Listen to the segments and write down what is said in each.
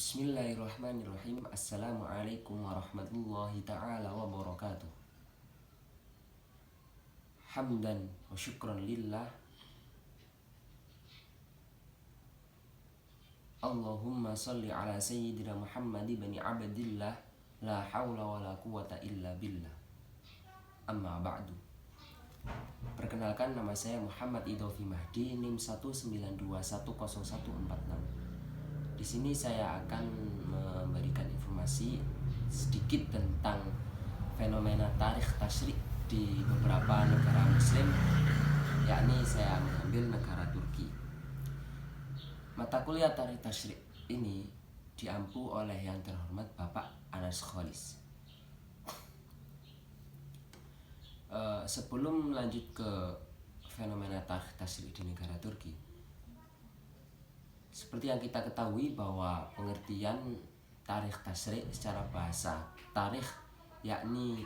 Bismillahirrahmanirrahim. Assalamualaikum warahmatullahi ta'ala wabarakatuh. Hamdan wa syukran lillah. Allahumma salli ala sayyidina Muhammad ibn Abdillah. La hawla wa la quwata illa billah. Amma ba'du. Perkenalkan, nama saya Muhammad Idhofi Mahdi, NIM 192100146. Di sini saya akan memberikan informasi sedikit tentang fenomena tarikh tasyrik di beberapa negara muslim, yakni saya mengambil negara Turki. Mata kuliah tarikh tasyrik ini diampu oleh yang terhormat Bapak Anas Kholis. Sebelum lanjut ke fenomena tarikh tasyrik di negara Turki, seperti yang kita ketahui bahwa pengertian tarikh tasyrik secara bahasa tarikh yakni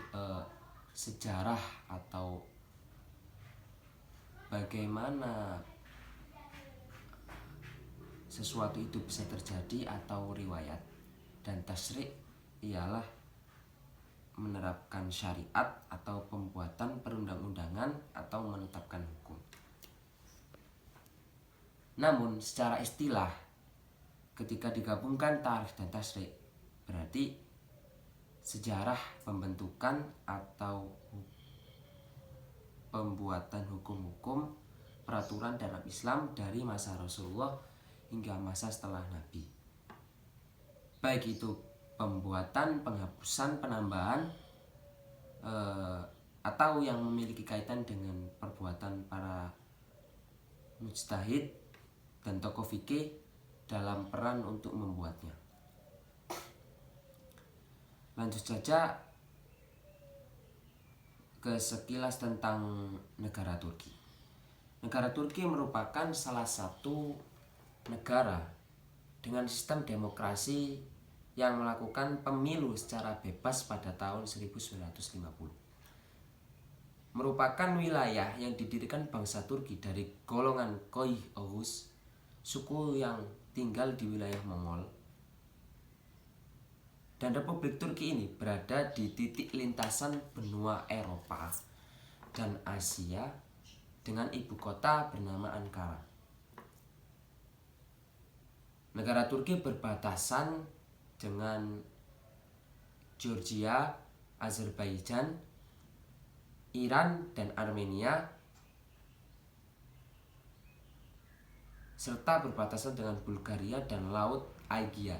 sejarah atau bagaimana sesuatu itu bisa terjadi atau riwayat, dan tasyrik ialah menerapkan syariat atau pembuatan perundang-undangan atau menetapkan hukum. Namun secara istilah, ketika digabungkan tarikh dan tasyrik, berarti sejarah pembentukan atau pembuatan hukum-hukum peraturan dalam Islam dari masa Rasulullah hingga masa setelah Nabi, baik itu pembuatan, penghapusan, penambahan, atau yang memiliki kaitan dengan perbuatan para mujtahid dan tokoh fikih dalam peran untuk membuatnya. Lanjut saja ke sekilas tentang negara Turki. Negara Turki merupakan salah satu negara dengan sistem demokrasi yang melakukan pemilu secara bebas pada tahun 1950. Merupakan wilayah yang didirikan bangsa Turki dari golongan Koy Oghuz, suku yang tinggal di wilayah Mongol. Dan Republik Turki ini berada di titik lintasan benua Eropa dan Asia dengan ibu kota bernama Ankara. Negara Turki berbatasan dengan Georgia, Azerbaijan, Iran, dan Armenia, serta berbatasan dengan Bulgaria dan Laut Aegea.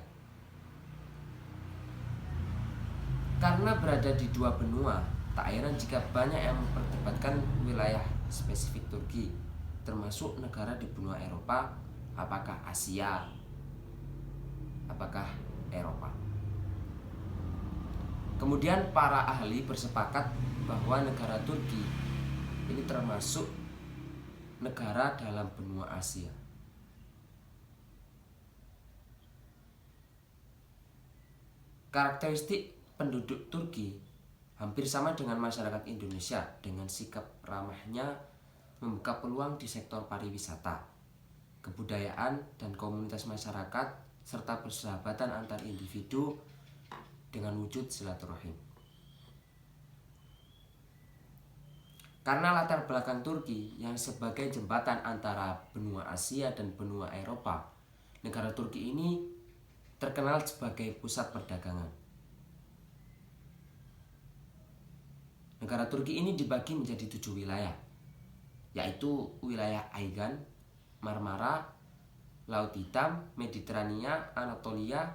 Karena berada di dua benua, tak heran jika banyak yang memperdebatkan wilayah spesifik Turki, termasuk negara di benua Eropa, apakah Asia, apakah Eropa. Kemudian para ahli bersepakat bahwa negara Turki ini termasuk negara dalam benua Asia. Karakteristik penduduk Turki hampir sama dengan masyarakat Indonesia, dengan sikap ramahnya membuka peluang di sektor pariwisata, kebudayaan, dan komunitas masyarakat, serta persahabatan antar individu dengan wujud silaturahim. Karena latar belakang Turki yang sebagai jembatan antara benua Asia dan benua Eropa, negara Turki ini terkenal sebagai pusat perdagangan. Negara Turki ini dibagi menjadi 7 wilayah, yaitu wilayah Aegean, Marmara, Laut Hitam, Mediterania, Anatolia,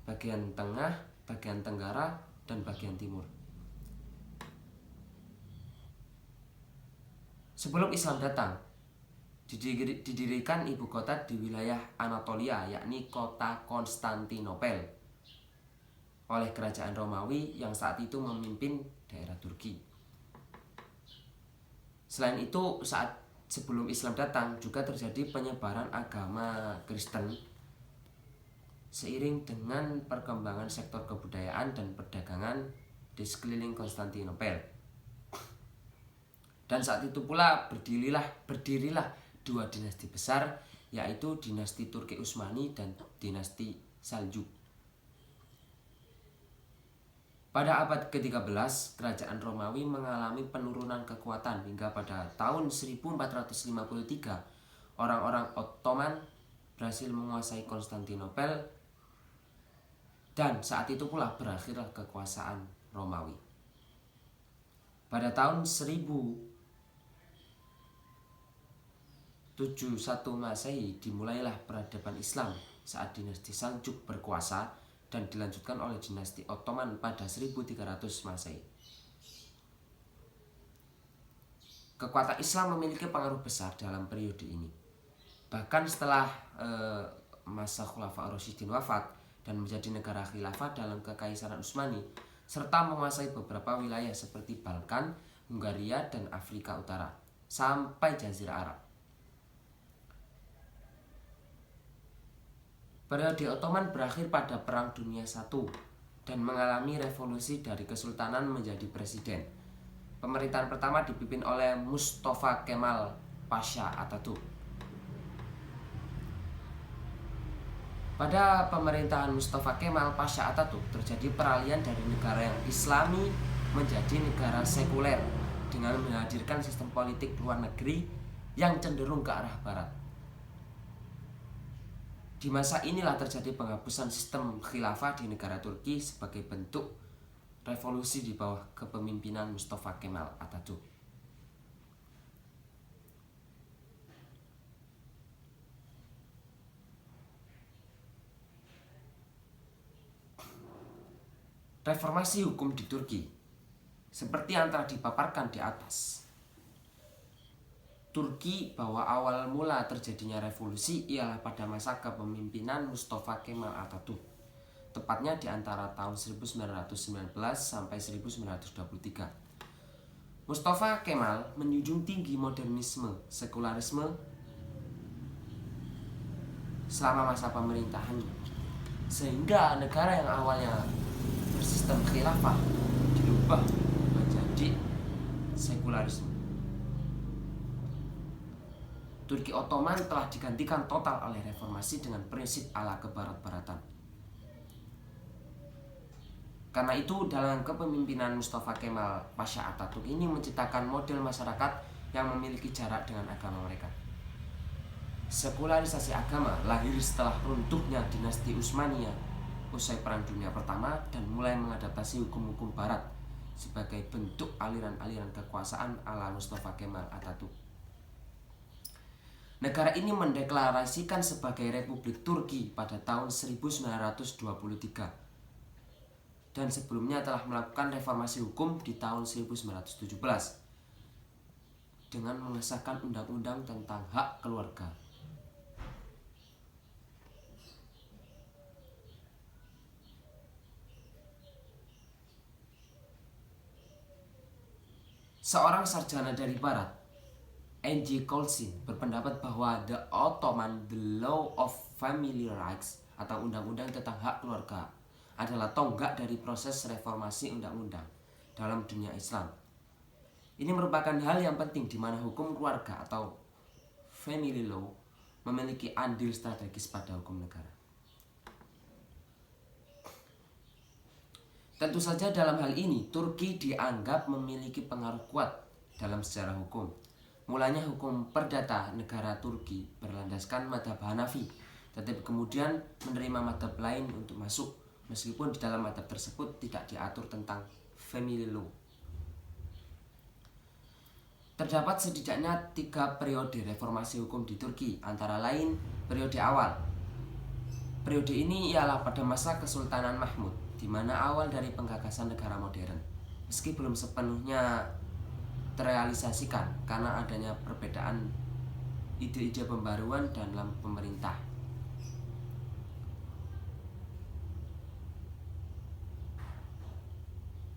bagian tengah, bagian tenggara, dan bagian timur. Sebelum Islam datang, didirikan ibu kota di wilayah Anatolia, yakni kota Konstantinopel, oleh kerajaan Romawi yang saat itu memimpin daerah Turki. Selain itu, saat sebelum Islam datang juga terjadi penyebaran agama Kristen seiring dengan perkembangan sektor kebudayaan dan perdagangan di sekeliling Konstantinopel. Dan saat itu pula berdirilah dua dinasti besar, yaitu dinasti Turki Utsmani dan dinasti Saljuk. Pada abad ke-13, kerajaan Romawi mengalami penurunan kekuatan hingga pada tahun 1453 orang-orang Ottoman berhasil menguasai Konstantinopel dan saat itu pula berakhirlah kekuasaan Romawi. Pada tahun 1071 Masehi dimulailah peradaban Islam saat dinasti Saljuk berkuasa dan dilanjutkan oleh dinasti Ottoman pada 1300 Masehi. Kekuatan Islam memiliki pengaruh besar dalam periode ini. Bahkan setelah masa Khulafaur Rasyidin wafat dan menjadi negara khilafah dalam Kekaisaran Utsmani serta menguasai beberapa wilayah seperti Balkan, Hungaria, dan Afrika Utara sampai Jazirah Arab. Periode Ottoman berakhir pada Perang Dunia I dan mengalami revolusi dari kesultanan menjadi presiden. Pemerintahan pertama dipimpin oleh Mustafa Kemal Pasha Atatürk. Pada pemerintahan Mustafa Kemal Pasha Atatürk terjadi peralihan dari negara yang Islami menjadi negara sekuler dengan menghadirkan sistem politik luar negeri yang cenderung ke arah barat. Di masa inilah terjadi penghapusan sistem khilafah di negara Turki sebagai bentuk revolusi di bawah kepemimpinan Mustafa Kemal Atatürk. Reformasi hukum di Turki seperti yang telah dipaparkan di atas. Turki bahwa awal mula terjadinya revolusi ialah pada masa kepemimpinan Mustafa Kemal Atatürk, tepatnya di antara tahun 1919 sampai 1923. Mustafa Kemal menjunjung tinggi modernisme, sekularisme selama masa pemerintahannya, sehingga negara yang awalnya bersistem khilafah dirubah menjadi sekularisme. Turki Ottoman telah digantikan total oleh reformasi dengan prinsip ala kebarat-baratan. Karena itu dalam kepemimpinan Mustafa Kemal Pasha Atatürk ini menciptakan model masyarakat yang memiliki jarak dengan agama mereka. Sekularisasi agama lahir setelah runtuhnya dinasti Utsmania usai Perang Dunia Pertama dan mulai mengadaptasi hukum-hukum barat sebagai bentuk aliran-aliran kekuasaan ala Mustafa Kemal Atatürk. Negara ini mendeklarasikan sebagai Republik Turki pada tahun 1923 dan sebelumnya telah melakukan reformasi hukum di tahun 1917 dengan mengesahkan undang-undang tentang hak keluarga. Seorang sarjana dari Barat, N.J. Colson, berpendapat bahwa The Ottoman The Law of Family Rights atau undang-undang tentang hak keluarga adalah tonggak dari proses reformasi undang-undang dalam dunia Islam. Ini merupakan hal yang penting di mana hukum keluarga atau family law memiliki andil strategis pada hukum negara. Tentu saja dalam hal ini Turki dianggap memiliki pengaruh kuat dalam sejarah hukum. Mulanya hukum perdata negara Turki berlandaskan mazhab Hanafi, tetapi kemudian menerima mazhab lain untuk masuk, meskipun di dalam mazhab tersebut tidak diatur tentang family law. Terdapat setidaknya 3 periode reformasi hukum di Turki, antara lain periode awal. Periode ini ialah pada masa Kesultanan Mahmud, di mana awal dari penggagasan negara modern, meski belum sepenuhnya terrealisasikan karena adanya perbedaan ide-ide pembaruan dalam pemerintah.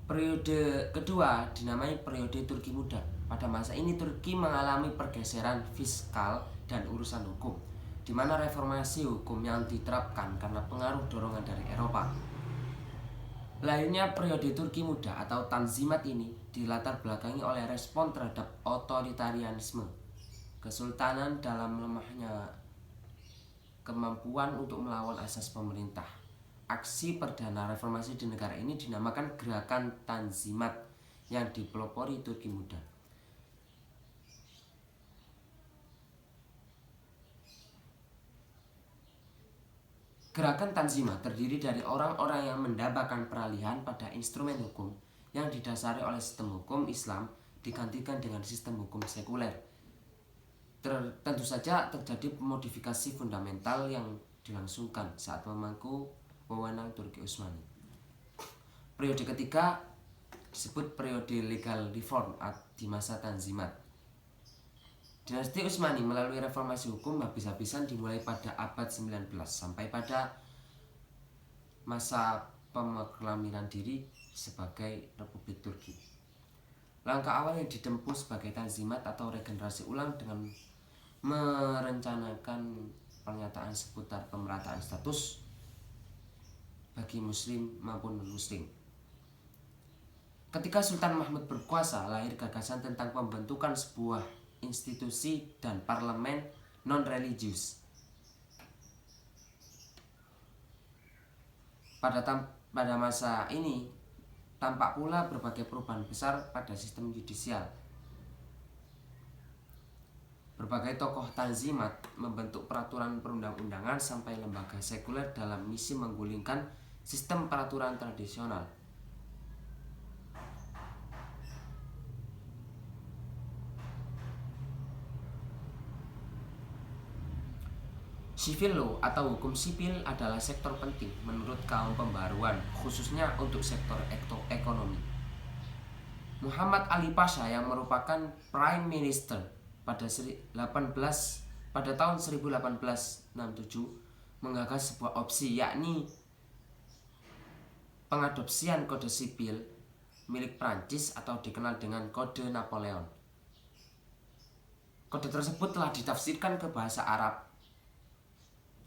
Periode kedua dinamai periode Turki Muda. Pada masa ini Turki mengalami pergeseran fiskal dan urusan hukum, di mana reformasi hukum yang diterapkan karena pengaruh dorongan dari Eropa. Lahirnya periode Turki Muda atau Tanzimat ini dilatar belakangi oleh respon terhadap otoritarianisme, kesultanan dalam lemahnya kemampuan untuk melawan asas pemerintah. Aksi perdana reformasi di negara ini dinamakan Gerakan Tanzimat yang dipelopori Turki Muda. Gerakan Tanzimat terdiri dari orang-orang yang mendambakan peralihan pada instrumen hukum yang didasari oleh sistem hukum Islam digantikan dengan sistem hukum sekuler. Tentu saja terjadi modifikasi fundamental yang dilangsungkan saat memangku wewenang Turki Utsmani. Periode ketiga disebut periode legal reform di masa Tanzimat. Dinasti Utsmani melalui reformasi hukum habis-habisan dimulai pada abad 19 sampai pada masa pemoklaman diri sebagai Republik Turki. Langkah awal yang ditempuh sebagai Tanzimat atau regenerasi ulang dengan merencanakan pernyataan seputar pemerataan status bagi muslim maupun non-muslim. Ketika Sultan Mahmud berkuasa, lahir gagasan tentang pembentukan sebuah institusi dan parlemen non-religius. Pada masa ini tampak pula berbagai perubahan besar pada sistem yudisial. Berbagai tokoh Tanzimat membentuk peraturan perundang-undangan sampai lembaga sekuler dalam misi menggulingkan sistem peraturan tradisional. Civil law atau hukum sipil adalah sektor penting menurut kaum pembaruan, khususnya untuk sektor ekonomi. Muhammad Ali Pasha yang merupakan Prime Minister pada tahun 1867 menggagas sebuah opsi, yakni pengadopsian kode sipil milik Prancis atau dikenal dengan Kode Napoleon. Kode tersebut telah ditafsirkan ke bahasa Arab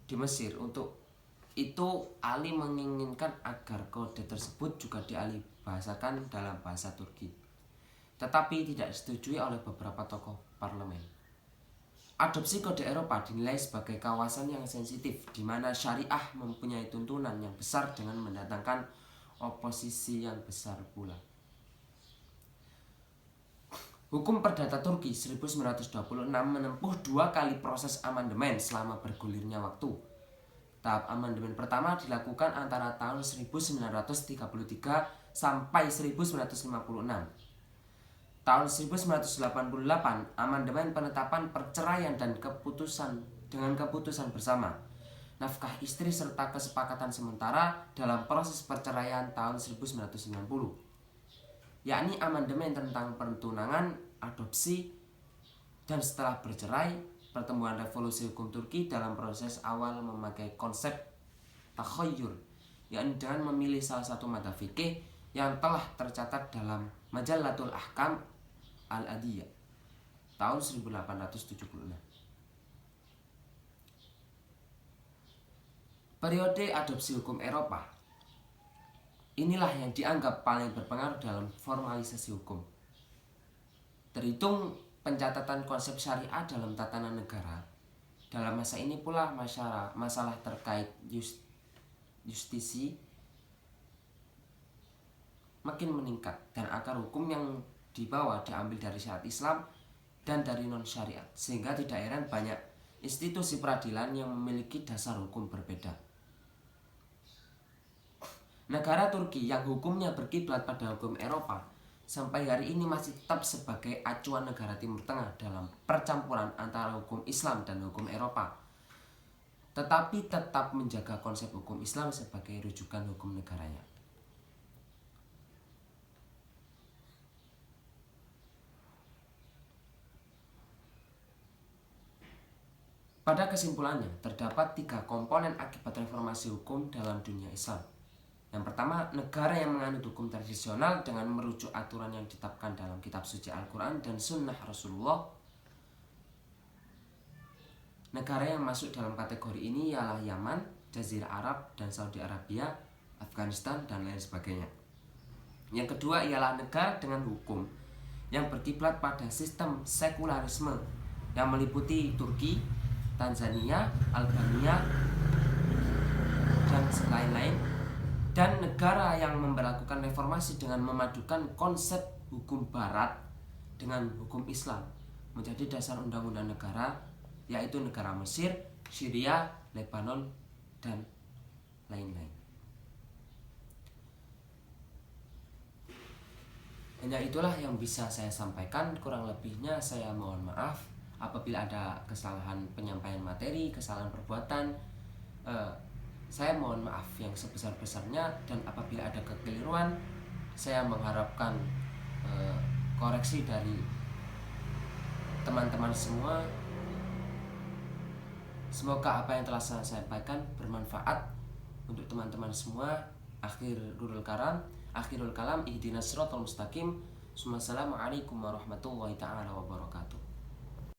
di Mesir. Untuk itu Ali menginginkan agar kode tersebut juga dialih bahasakan dalam bahasa Turki, tetapi tidak disetujui oleh beberapa tokoh parlemen. Adopsi kode Eropa dinilai sebagai kawasan yang sensitif di mana syariah mempunyai tuntunan yang besar dengan mendatangkan oposisi yang besar pula. Hukum Perdata Turki 1926 menempuh 2 kali proses amandemen selama bergulirnya waktu. Tahap amandemen pertama dilakukan antara tahun 1933 sampai 1956. Tahun 1988, amandemen penetapan perceraian dan keputusan bersama, nafkah istri serta kesepakatan sementara dalam proses perceraian tahun 1990, yakni amandemen tentang pertunangan, adopsi, dan setelah bercerai. Pertemuan revolusi hukum Turki dalam proses awal memakai konsep takhayyur, yakni dengan memilih salah satu madzhab fikih yang telah tercatat dalam Majallatul Ahkam Al-Adiyah tahun 1876. Periode adopsi hukum Eropa inilah yang dianggap paling berpengaruh dalam formalisasi hukum. Terhitung pencatatan konsep syariah dalam tatanan negara. Dalam masa ini pula masalah terkait justisi makin meningkat dan akar hukum yang dibawa diambil dari syariat Islam dan dari non-syariat, sehingga tidak heran banyak institusi peradilan yang memiliki dasar hukum berbeda. Negara Turki yang hukumnya berkiblat pada hukum Eropa sampai hari ini masih tetap sebagai acuan negara Timur Tengah dalam percampuran antara hukum Islam dan hukum Eropa, tetapi tetap menjaga konsep hukum Islam sebagai rujukan hukum negaranya. Pada kesimpulannya, terdapat 3 komponen akibat reformasi hukum dalam dunia Islam. Yang pertama, negara yang menganut hukum tradisional dengan merujuk aturan yang ditetapkan dalam kitab suci Al-Quran dan sunnah Rasulullah. Negara yang masuk dalam kategori ini ialah Yaman, Jazirah Arab, dan Saudi Arabia, Afghanistan, dan lain sebagainya. Yang kedua ialah negara dengan hukum yang berkiblat pada sistem sekularisme yang meliputi Turki, Tanzania, Albania, dan lain-lain. Dan negara yang memberlakukan reformasi dengan memadukan konsep hukum barat dengan hukum Islam menjadi dasar undang-undang negara, yaitu negara Mesir, Syria, Lebanon, dan lain-lain. Hanya itulah yang bisa saya sampaikan, kurang lebihnya saya mohon maaf apabila ada kesalahan penyampaian materi, kesalahan perbuatan. Saya mohon maaf yang sebesar-besarnya, dan apabila ada kekeliruan saya mengharapkan koreksi dari teman-teman semua. Semoga apa yang telah saya sampaikan bermanfaat untuk teman-teman semua. Akhirul kalam, ihdinas siratal mustaqim. Assalamualaikum warahmatullahi taala wabarakatuh.